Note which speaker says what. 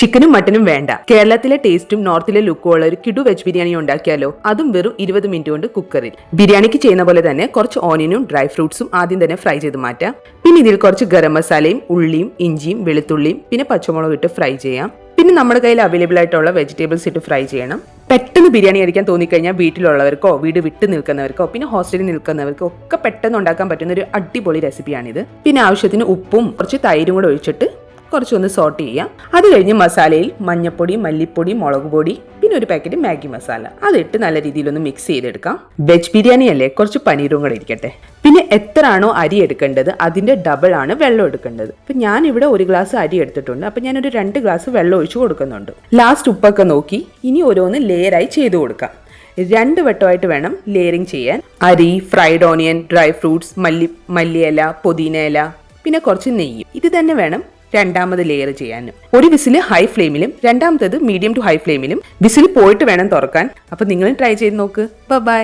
Speaker 1: ചിക്കനും മട്ടനും വേണ്ട. കേരളത്തിലെ ടേസ്റ്റും നോർത്തിലെ ലുക്കും ഉള്ള ഒരു കിടു വെജ് ബിരിയാണി ഉണ്ടാക്കിയാലോ? അതും വെറും 20 മിനിറ്റ് കൊണ്ട് കുക്കറിൽ. ബിരിയാണിക്ക് ചെയ്യുന്ന പോലെ തന്നെ കുറച്ച് ഓനിയനും ഡ്രൈ ഫ്രൂട്ട്സും ആദ്യം തന്നെ ഫ്രൈ ചെയ്ത് മാറ്റാം. പിന്നെ ഇതിൽ കുറച്ച് ഗരം മസാലയും ഉള്ളിയും ഇഞ്ചിയും വെളുത്തുള്ളിയും പിന്നെ പച്ചമുളകും ഇട്ട് ഫ്രൈ ചെയ്യാം. പിന്നെ നമ്മുടെ കയ്യിൽ അവൈലബിൾ ആയിട്ടുള്ള വെജിറ്റബിൾസ് ഇട്ട് ഫ്രൈ ചെയ്യണം. പെട്ടെന്ന് ബിരിയാണി കഴിക്കാൻ തോന്നിക്കഴിഞ്ഞാൽ വീട്ടിലുള്ളവർക്കോ വീട് വിട്ട് നിൽക്കുന്നവർക്കോ പിന്നെ ഹോസ്റ്റലിൽ നിൽക്കുന്നവർക്കോ ഒക്കെ പെട്ടെന്ന് ഉണ്ടാക്കാൻ പറ്റുന്ന ഒരു അടിപൊളി റെസിപ്പിയാണിത്. പിന്നെ ആവശ്യത്തിന് ഉപ്പും കുറച്ച് തൈരും കൂടെ ഒഴിച്ചിട്ട് കുറച്ചൊന്ന് സോട്ട് ചെയ്യാം. അത് കഴിഞ്ഞ് മസാലയിൽ മഞ്ഞപ്പൊടി, മല്ലിപ്പൊടി, മുളക് പൊടി പിന്നെ ഒരു പാക്കറ്റ് മാഗി മസാല അതിട്ട് നല്ല രീതിയിലൊന്ന് മിക്സ് ചെയ്തെടുക്കാം. വെജ് ബിരിയാണി അല്ലേ, കുറച്ച് പനീറും കൂടെ ഇരിക്കട്ടെ. പിന്നെ എത്രയാണോ അരി എടുക്കേണ്ടത് അതിന്റെ ഡബിൾ ആണ് വെള്ളം എടുക്കേണ്ടത്. അപ്പൊ ഞാൻ ഇവിടെ 1 ഗ്ലാസ് അരി എടുത്തിട്ടുണ്ട്. അപ്പൊ ഞാനൊരു 2 ഗ്ലാസ് വെള്ളം ഒഴിച്ചു കൊടുക്കുന്നുണ്ട്. ലാസ്റ്റ് ഉപ്പൊക്കെ നോക്കി ഇനി ഓരോന്ന് ലെയറായി ചെയ്ത് കൊടുക്കാം. 2 വട്ടമായിട്ട് വേണം ലെയറിങ് ചെയ്യാൻ. അരി, ഫ്രൈഡ് ഓണിയൻ, ഡ്രൈ ഫ്രൂട്ട്സ്, മല്ലിയില, പുതിന ഇല പിന്നെ കുറച്ച് നെയ്യും. ഇത് തന്നെ വേണം രണ്ടാമത് ലെയർ ചെയ്യാൻ. ഒരു വിസിൽ ഹൈ ഫ്ലെയിമിലും രണ്ടാമത്തേത് മീഡിയം ടു ഹൈ ഫ്ലെയിമിലും വിസിൽ പോയിട്ട് വേണം തുറക്കാൻ. അപ്പൊ നിങ്ങളും ട്രൈ ചെയ്ത് നോക്ക്. ബൈ.